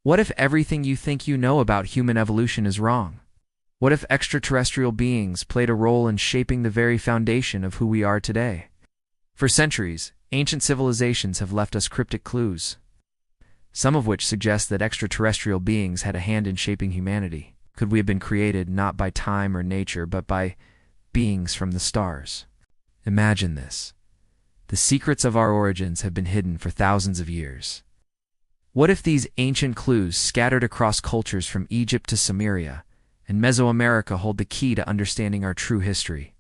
What if everything you think you know about human evolution is wrong? What if extraterrestrial beings played a role in shaping the very foundation of who we are today? For centuries, ancient civilizations have left us cryptic clues, some of which suggest that extraterrestrial beings had a hand in shaping humanity. Could we have been created not by time or nature, but by beings from the stars? Imagine this. The secrets of our origins have been hidden for thousands of years. What if these ancient clues scattered across cultures from Egypt to Sumeria and Mesoamerica hold the key to understanding our true history?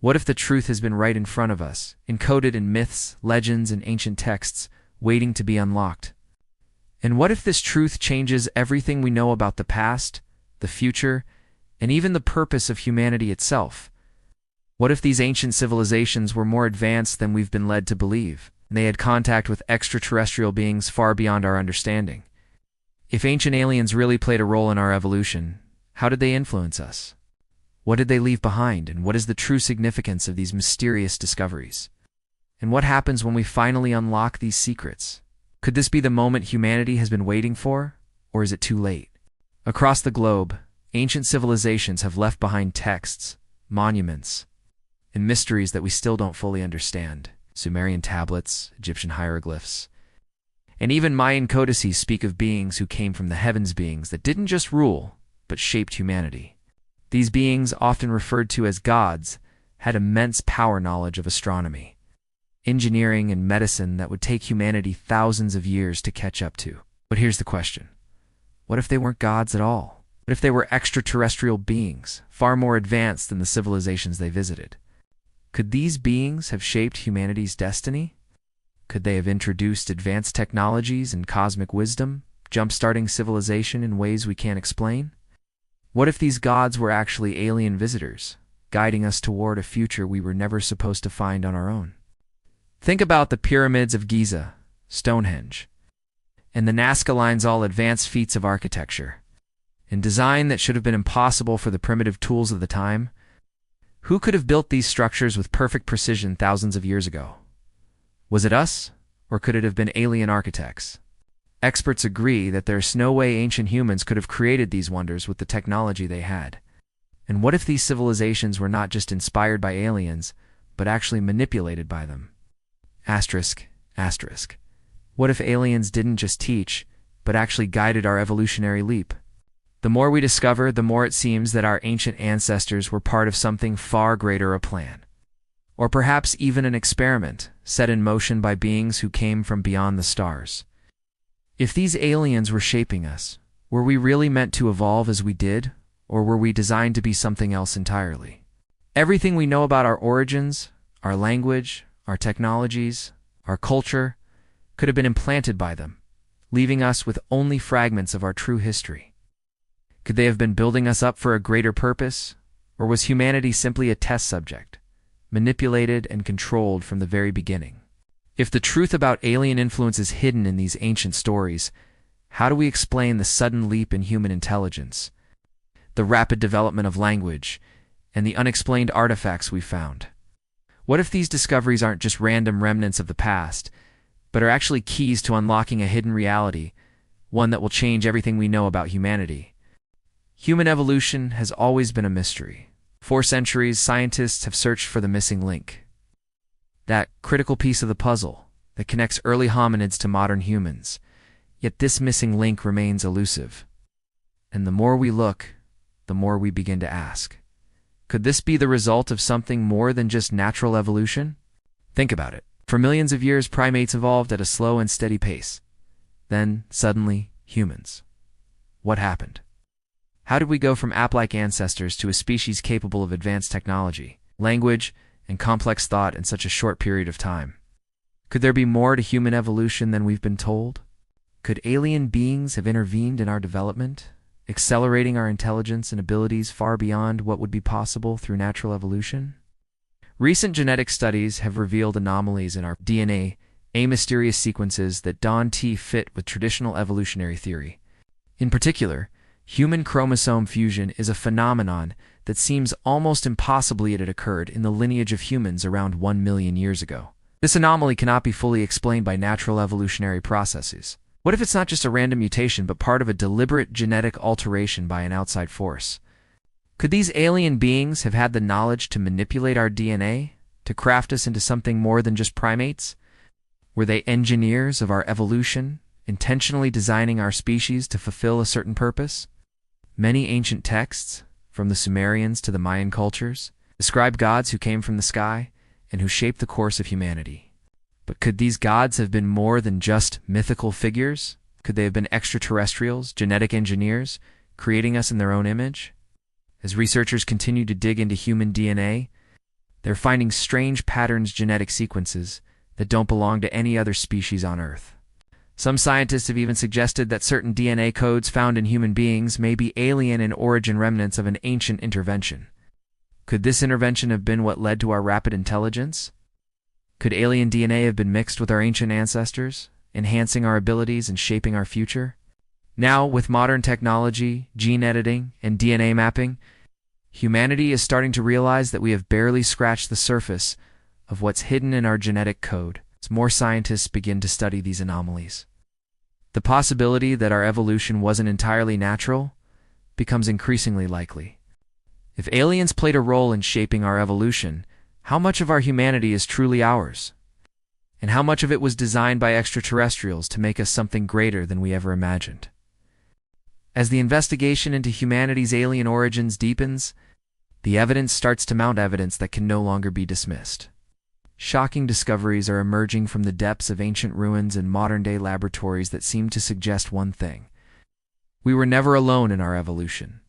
What if the truth has been right in front of us, encoded in myths, legends, and ancient texts, waiting to be unlocked? And what if this truth changes everything we know about the past, the future, and even the purpose of humanity itself? What if these ancient civilizations were more advanced than we've been led to believe, and they had contact with extraterrestrial beings far beyond our understanding? If ancient aliens really played a role in our evolution, how did they influence us? What did they leave behind, and what is the true significance of these mysterious discoveries? And what happens when we finally unlock these secrets? Could this be the moment humanity has been waiting for, or is it too late? Across the globe, ancient civilizations have left behind texts, monuments, and mysteries that we still don't fully understand. Sumerian tablets, Egyptian hieroglyphs, and even Mayan codices speak of beings who came from the heavens, beings that didn't just rule, but shaped humanity. These beings, often referred to as gods, had immense power, knowledge of astronomy, engineering, and medicine that would take humanity thousands of years to catch up to. But here's the question. What if they weren't gods at all? What if they were extraterrestrial beings, far more advanced than the civilizations they visited? Could these beings have shaped humanity's destiny? Could they have introduced advanced technologies and cosmic wisdom, jump-starting civilization in ways we can't explain? What if these gods were actually alien visitors, guiding us toward a future we were never supposed to find on our own? Think about the pyramids of Giza, Stonehenge, and the Nazca Lines, all advanced feats of architecture and design that should have been impossible for the primitive tools of the time. Who could have built these structures with perfect precision thousands of years ago? Was it us, or could it have been alien architects? Experts agree that there's no way ancient humans could have created these wonders with the technology they had. And what if these civilizations were not just inspired by aliens, but actually manipulated by them? Asterisk, asterisk. What if aliens didn't just teach, but actually guided our evolutionary leap? The more we discover, the more it seems that our ancient ancestors were part of something far greater, a plan. Or perhaps even an experiment set in motion by beings who came from beyond the stars. If these aliens were shaping us, were we really meant to evolve as we did, or were we designed to be something else entirely? Everything we know about our origins, our language, our technologies, our culture, could have been implanted by them, leaving us with only fragments of our true history. Could they have been building us up for a greater purpose, or was humanity simply a test subject, manipulated and controlled from the very beginning? If the truth about alien influence is hidden in these ancient stories, how do we explain the sudden leap in human intelligence, the rapid development of language, and the unexplained artifacts we found? What if these discoveries aren't just random remnants of the past, but are actually keys to unlocking a hidden reality, one that will change everything we know about humanity? Human evolution has always been a mystery. For centuries, scientists have searched for the missing link, that critical piece of the puzzle that connects early hominids to modern humans. Yet this missing link remains elusive. And the more we look, the more we begin to ask, could this be the result of something more than just natural evolution? Think about it. For millions of years, primates evolved at a slow and steady pace. Then, suddenly, humans. What happened? How did we go from ape-like ancestors to a species capable of advanced technology, language, and complex thought in such a short period of time? Could there be more to human evolution than we've been told? Could alien beings have intervened in our development, accelerating our intelligence and abilities far beyond what would be possible through natural evolution? Recent genetic studies have revealed anomalies in our DNA, mysterious sequences that don't fit with traditional evolutionary theory. In particular, human chromosome fusion is a phenomenon that seems almost impossibly it had occurred in the lineage of humans around 1 million years ago. This anomaly cannot be fully explained by natural evolutionary processes, What if it's not just a random mutation, but part of a deliberate genetic alteration by an outside force? Could these alien beings have had the knowledge to manipulate our DNA, to craft us into something more than just primates? Were they engineers of our evolution, intentionally designing our species to fulfill a certain purpose? Many ancient texts, from the Sumerians to the Mayan cultures, describe gods who came from the sky and who shaped the course of humanity. But could these gods have been more than just mythical figures? Could they have been extraterrestrials, genetic engineers, creating us in their own image? As researchers continue to dig into human DNA, they're finding strange patterns, genetic sequences that don't belong to any other species on Earth. Some scientists have even suggested that certain DNA codes found in human beings may be alien in origin, remnants of an ancient intervention. Could this intervention have been what led to our rapid intelligence? Could alien DNA have been mixed with our ancient ancestors, enhancing our abilities and shaping our future? Now, with modern technology, gene editing, and DNA mapping, humanity is starting to realize that we have barely scratched the surface of what's hidden in our genetic code as more scientists begin to study these anomalies. The possibility that our evolution wasn't entirely natural becomes increasingly likely. If aliens played a role in shaping our evolution, how much of our humanity is truly ours? And how much of it was designed by extraterrestrials to make us something greater than we ever imagined? As the investigation into humanity's alien origins deepens, the evidence starts to mount, evidence that can no longer be dismissed. Shocking discoveries are emerging from the depths of ancient ruins and modern-day laboratories that seem to suggest one thing: we were never alone in our evolution.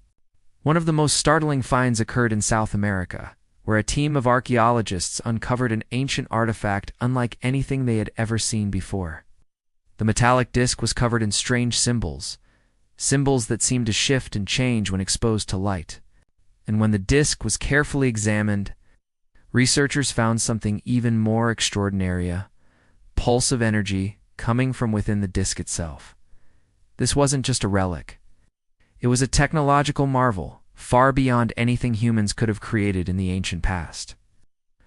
One of the most startling finds occurred in South America, where a team of archaeologists uncovered an ancient artifact unlike anything they had ever seen before. The metallic disc was covered in strange symbols that seemed to shift and change when exposed to light. And when the disc was carefully examined, researchers found something even more extraordinary: a pulse of energy coming from within the disc itself. This wasn't just a relic. It was a technological marvel, far beyond anything humans could have created in the ancient past.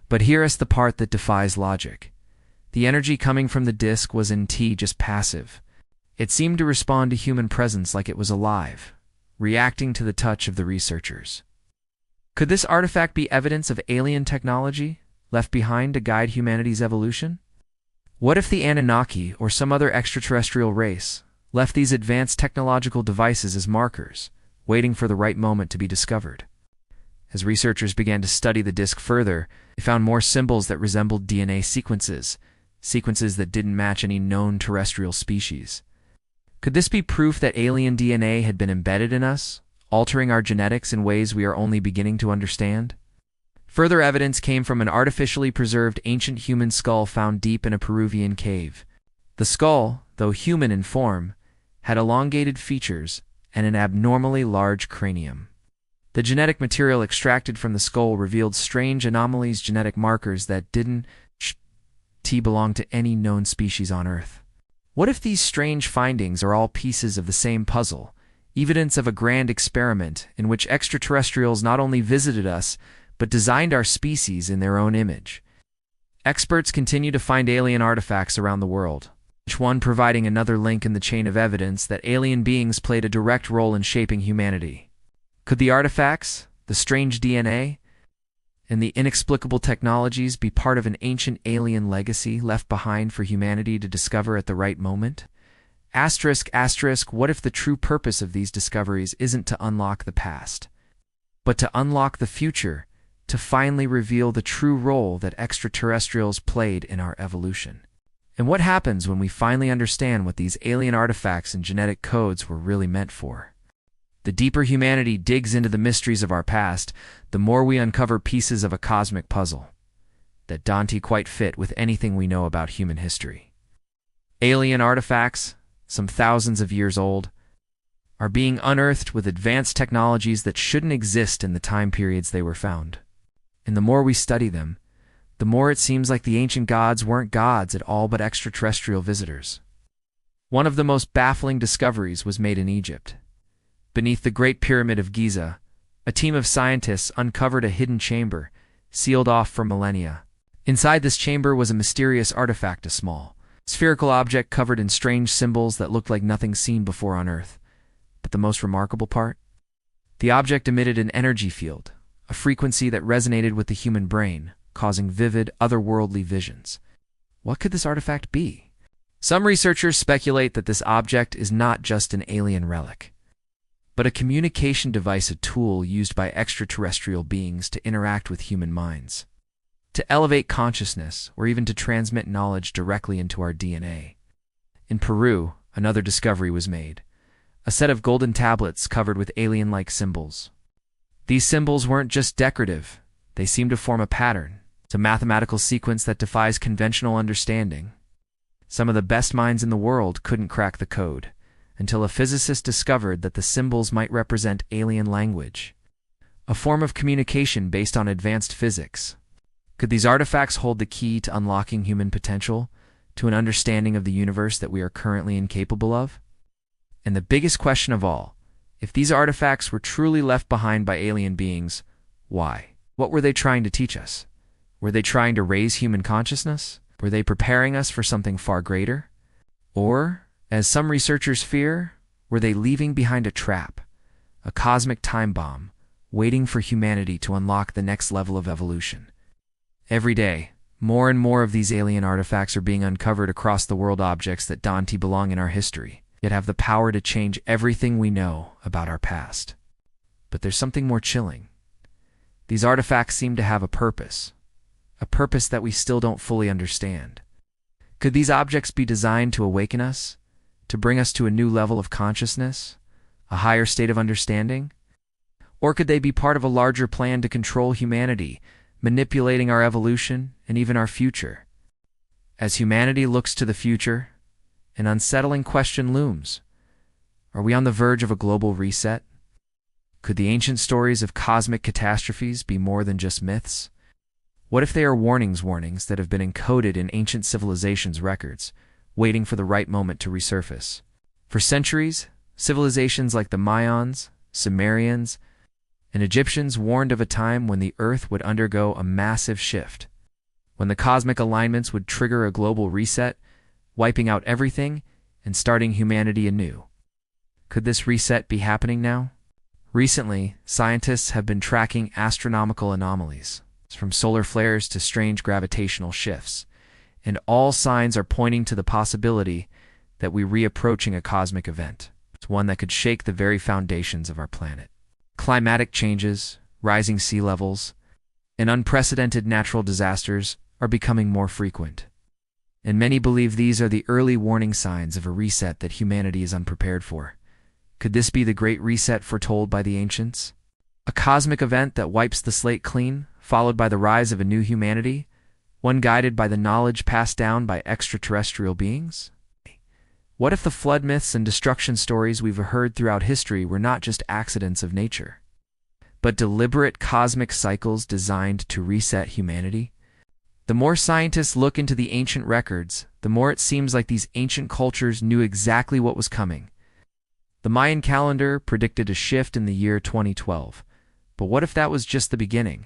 But here is the part that defies logic. The energy coming from the disc was indeed just passive. It seemed to respond to human presence like it was alive, reacting to the touch of the researchers. Could this artifact be evidence of alien technology left behind to guide humanity's evolution? What if the Anunnaki or some other extraterrestrial race left these advanced technological devices as markers, waiting for the right moment to be discovered? As researchers began to study the disk further, they found more symbols that resembled DNA sequences that didn't match any known terrestrial species. Could this be proof that alien DNA had been embedded in us, altering our genetics in ways we are only beginning to understand? Further evidence came from an artificially preserved ancient human skull found deep in a Peruvian cave. The skull, though human in form, had elongated features and an abnormally large cranium. The genetic material extracted from the skull revealed strange anomalies, genetic markers that didn't belong to any known species on Earth. What if these strange findings are all pieces of the same puzzle, evidence of a grand experiment in which extraterrestrials not only visited us, but designed our species in their own image? Experts continue to find alien artifacts around the world, each one providing another link in the chain of evidence that alien beings played a direct role in shaping humanity. Could the artifacts, the strange DNA, and the inexplicable technologies be part of an ancient alien legacy left behind for humanity to discover at the right moment? Asterisk, what if the true purpose of these discoveries isn't to unlock the past, but to unlock the future, to finally reveal the true role that extraterrestrials played in our evolution? And what happens when we finally understand what these alien artifacts and genetic codes were really meant for? The deeper humanity digs into the mysteries of our past, the more we uncover pieces of a cosmic puzzle that don't quite fit with anything we know about human history. Alien artifacts, some thousands of years old, are being unearthed with advanced technologies that shouldn't exist in the time periods they were found. And the more we study them, the more it seems like the ancient gods weren't gods at all but extraterrestrial visitors. One of the most baffling discoveries was made in Egypt. Beneath the Great Pyramid of Giza, a team of scientists uncovered a hidden chamber, sealed off for millennia. Inside this chamber was a mysterious artifact, a small, spherical object covered in strange symbols that looked like nothing seen before on Earth. But the most remarkable part? The object emitted an energy field, a frequency that resonated with the human brain, causing vivid, otherworldly visions. What could this artifact be? Some researchers speculate that this object is not just an alien relic, but a communication device, a tool used by extraterrestrial beings to interact with human minds, to elevate consciousness, or even to transmit knowledge directly into our DNA. In Peru, another discovery was made: a set of golden tablets covered with alien-like symbols. These symbols weren't just decorative, they seemed to form a pattern. It's a mathematical sequence that defies conventional understanding. Some of the best minds in the world couldn't crack the code, until a physicist discovered that the symbols might represent alien language, a form of communication based on advanced physics. Could these artifacts hold the key to unlocking human potential, to an understanding of the universe that we are currently incapable of? And the biggest question of all, if these artifacts were truly left behind by alien beings, why? What were they trying to teach us? Were they trying to raise human consciousness? Were they preparing us for something far greater? Or, as some researchers fear, were they leaving behind a trap, a cosmic time bomb, waiting for humanity to unlock the next level of evolution? Every day, more and more of these alien artifacts are being uncovered across the world, objects that don't belong in our history, yet have the power to change everything we know about our past. But there's something more chilling. These artifacts seem to have a purpose that we still don't fully understand. Could these objects be designed to awaken us, to bring us to a new level of consciousness, a higher state of understanding? Or could they be part of a larger plan to control humanity, manipulating our evolution and even our future? As humanity looks to the future, an unsettling question looms. Are we on the verge of a global reset? Could the ancient stories of cosmic catastrophes be more than just myths? What if they are warnings that have been encoded in ancient civilizations' records, waiting for the right moment to resurface? For centuries, civilizations like the Mayans, Sumerians, and Egyptians warned of a time when the Earth would undergo a massive shift, when the cosmic alignments would trigger a global reset, wiping out everything and starting humanity anew. Could this reset be happening now? Recently, scientists have been tracking astronomical anomalies, from solar flares to strange gravitational shifts, and all signs are pointing to the possibility that we're reapproaching a cosmic event. It's one that could shake the very foundations of our planet. Climatic changes, rising sea levels, and unprecedented natural disasters are becoming more frequent. And many believe these are the early warning signs of a reset that humanity is unprepared for. Could this be the Great Reset foretold by the ancients? A cosmic event that wipes the slate clean, followed by the rise of a new humanity, one guided by the knowledge passed down by extraterrestrial beings? What if the flood myths and destruction stories we've heard throughout history were not just accidents of nature, but deliberate cosmic cycles designed to reset humanity? The more scientists look into the ancient records, the more it seems like these ancient cultures knew exactly what was coming. The Mayan calendar predicted a shift in the year 2012, but what if that was just the beginning?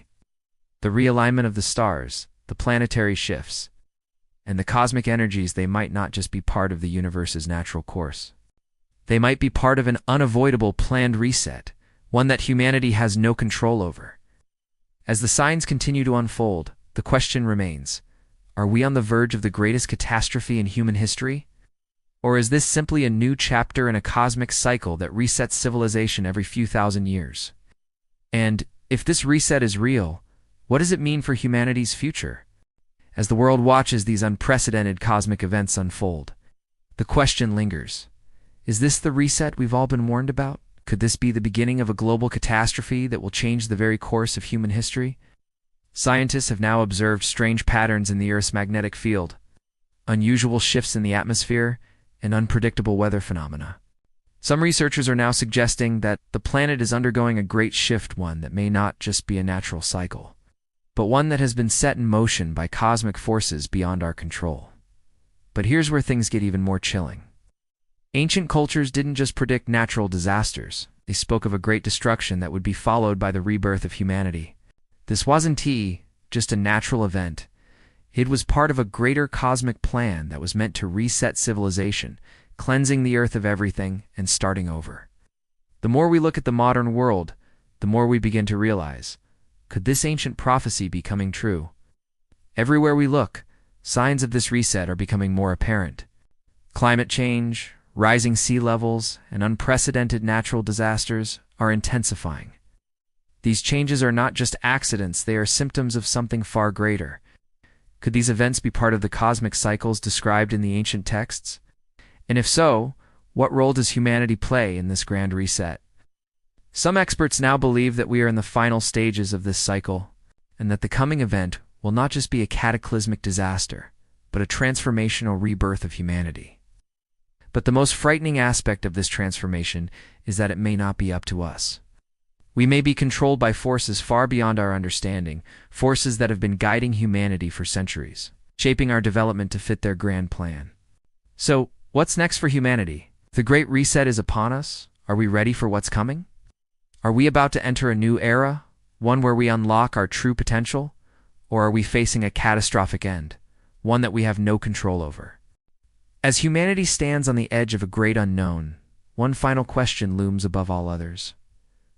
The realignment of the stars, the planetary shifts, and the cosmic energies, they might not just be part of the universe's natural course. They might be part of an unavoidable planned reset, one that humanity has no control over. As the signs continue to unfold, the question remains: are we on the verge of the greatest catastrophe in human history? Or is this simply a new chapter in a cosmic cycle that resets civilization every few thousand years? And if this reset is real, what does it mean for humanity's future? As the world watches these unprecedented cosmic events unfold, the question lingers: is this the reset we've all been warned about? Could this be the beginning of a global catastrophe that will change the very course of human history? Scientists have now observed strange patterns in the Earth's magnetic field, unusual shifts in the atmosphere, and unpredictable weather phenomena. Some researchers are now suggesting that the planet is undergoing a great shift, one that may not just be a natural cycle, but one that has been set in motion by cosmic forces beyond our control. But here's where things get even more chilling. Ancient cultures didn't just predict natural disasters, they spoke of a great destruction that would be followed by the rebirth of humanity. This wasn't just a natural event, It was part of a greater cosmic plan that was meant to reset civilization, cleansing the earth of everything and starting over. The more we look at the modern world, the more we begin to realize, could this ancient prophecy be coming true? Everywhere we look, signs of this reset are becoming more apparent. Climate change, rising sea levels, and unprecedented natural disasters are intensifying. These changes are not just accidents, they are symptoms of something far greater. Could these events be part of the cosmic cycles described in the ancient texts? And if so, what role does humanity play in this grand reset? Some experts now believe that we are in the final stages of this cycle, and that the coming event will not just be a cataclysmic disaster, but a transformational rebirth of humanity. But the most frightening aspect of this transformation is that it may not be up to us. We may be controlled by forces far beyond our understanding, forces that have been guiding humanity for centuries, shaping our development to fit their grand plan. So, what's next for humanity? The Great Reset is upon us. Are we ready for what's coming? Are we about to enter a new era, one where we unlock our true potential? Or are we facing a catastrophic end, one that we have no control over? As humanity stands on the edge of a great unknown, one final question looms above all others.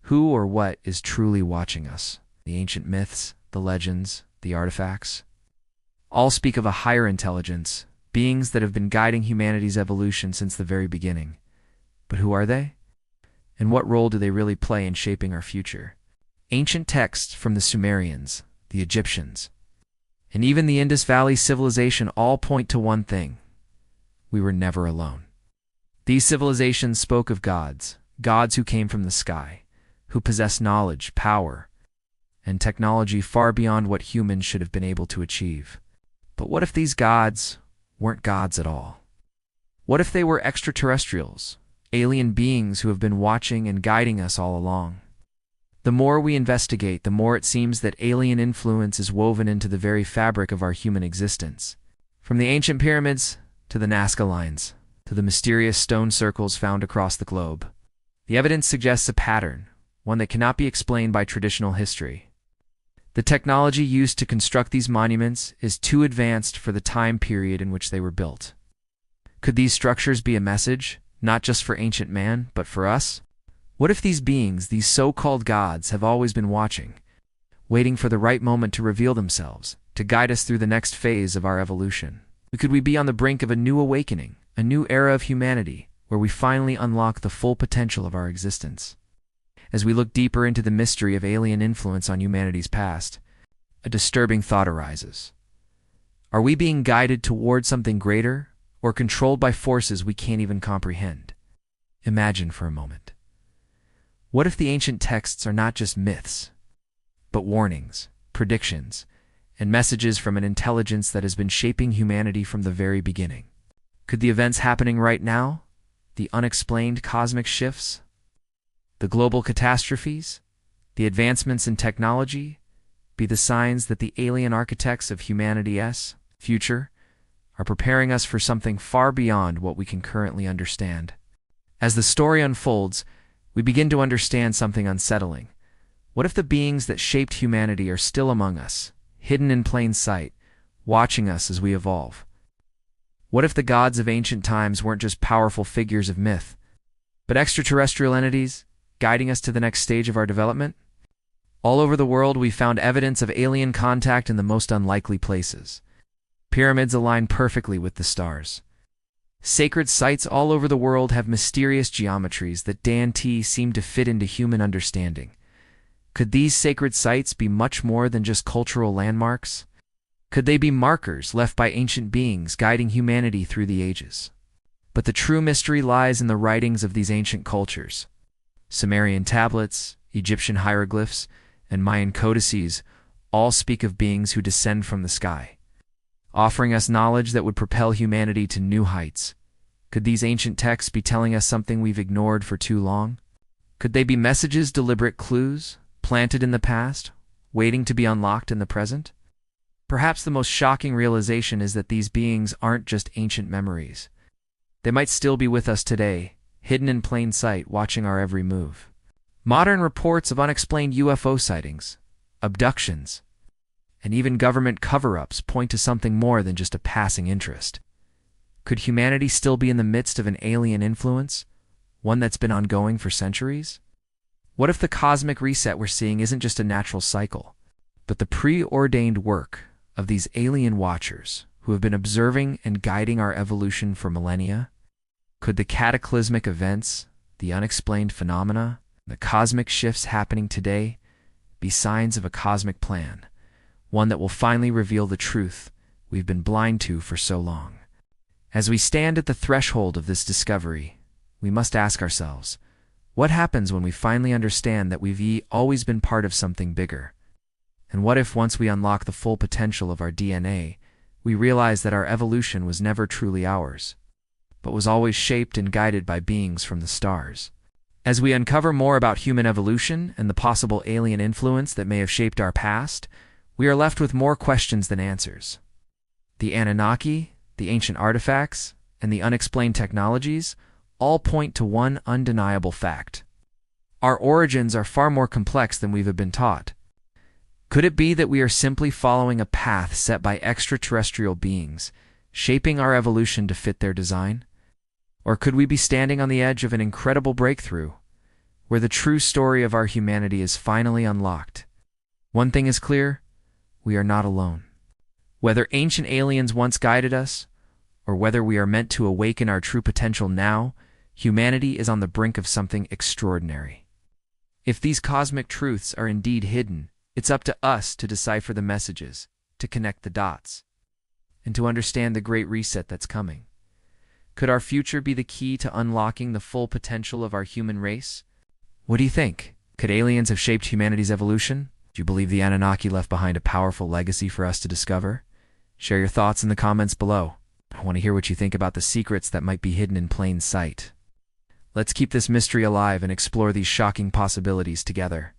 Who or what is truly watching us? The ancient myths, the legends, the artifacts? All speak of a higher intelligence, beings that have been guiding humanity's evolution since the very beginning. But who are they? And what role do they really play in shaping our future? Ancient texts from the Sumerians, the Egyptians, and even the Indus Valley civilization all point to one thing: we were never alone. These civilizations spoke of gods who came from the sky, who possessed knowledge, power, and technology far beyond what humans should have been able to achieve. But what if these gods weren't gods at all? What if they were extraterrestrials, alien beings who have been watching and guiding us all along? The more we investigate, the more it seems that alien influence is woven into the very fabric of our human existence. From the ancient pyramids to the Nazca lines, to the mysterious stone circles found across the globe, the evidence suggests a pattern, one that cannot be explained by traditional history. The technology used to construct these monuments is too advanced for the time period in which they were built. Could these structures be a message, not just for ancient man, but for us? What if these beings, these so-called gods, have always been watching, waiting for the right moment to reveal themselves, to guide us through the next phase of our evolution? Could we be on the brink of a new awakening, a new era of humanity, where we finally unlock the full potential of our existence? As we look deeper into the mystery of alien influence on humanity's past, a disturbing thought arises. Are we being guided toward something greater, or controlled by forces we can't even comprehend? Imagine for a moment. What if the ancient texts are not just myths, but warnings, predictions, and messages from an intelligence that has been shaping humanity from the very beginning? Could the events happening right now, the unexplained cosmic shifts, the global catastrophes, the advancements in technology, be the signs that the alien architects of humanity's future are preparing us for something far beyond what we can currently understand? As the story unfolds, we begin to understand something unsettling. What if the beings that shaped humanity are still among us, hidden in plain sight, watching us as we evolve? What if the gods of ancient times weren't just powerful figures of myth, but extraterrestrial entities, guiding us to the next stage of our development? All over the world, we found evidence of alien contact in the most unlikely places. Pyramids align perfectly with the stars. Sacred sites all over the world have mysterious geometries that seem to fit into human understanding. Could these sacred sites be much more than just cultural landmarks? Could they be markers left by ancient beings guiding humanity through the ages? But the true mystery lies in the writings of these ancient cultures. Sumerian tablets, Egyptian hieroglyphs, and Mayan codices all speak of beings who descend from the sky, offering us knowledge that would propel humanity to new heights. Could these ancient texts be telling us something we've ignored for too long? Could they be messages, deliberate clues, planted in the past, waiting to be unlocked in the present? Perhaps the most shocking realization is that these beings aren't just ancient memories. They might still be with us today, hidden in plain sight, watching our every move. Modern reports of unexplained UFO sightings, abductions, and even government cover-ups point to something more than just a passing interest. Could humanity still be in the midst of an alien influence, one that's been ongoing for centuries? What if the cosmic reset we're seeing isn't just a natural cycle, but the preordained work of these alien watchers who have been observing and guiding our evolution for millennia? Could the cataclysmic events, the unexplained phenomena, the cosmic shifts happening today be signs of a cosmic plan, one that will finally reveal the truth we've been blind to for so long? As we stand at the threshold of this discovery, we must ask ourselves, what happens when we finally understand that we've always been part of something bigger? And what if once we unlock the full potential of our DNA, we realize that our evolution was never truly ours, but was always shaped and guided by beings from the stars? As we uncover more about human evolution and the possible alien influence that may have shaped our past, we are left with more questions than answers. The Anunnaki, the ancient artifacts, and the unexplained technologies all point to one undeniable fact. Our origins are far more complex than we've been taught. Could it be that we are simply following a path set by extraterrestrial beings, shaping our evolution to fit their design? Or could we be standing on the edge of an incredible breakthrough, where the true story of our humanity is finally unlocked? One thing is clear: we are not alone. Whether ancient aliens once guided us, or whether we are meant to awaken our true potential now, humanity is on the brink of something extraordinary. If these cosmic truths are indeed hidden, it's up to us to decipher the messages, to connect the dots, and to understand the great reset that's coming. Could our future be the key to unlocking the full potential of our human race? What do you think? Could aliens have shaped humanity's evolution? Do you believe the Anunnaki left behind a powerful legacy for us to discover? Share your thoughts in the comments below. I want to hear what you think about the secrets that might be hidden in plain sight. Let's keep this mystery alive and explore these shocking possibilities together.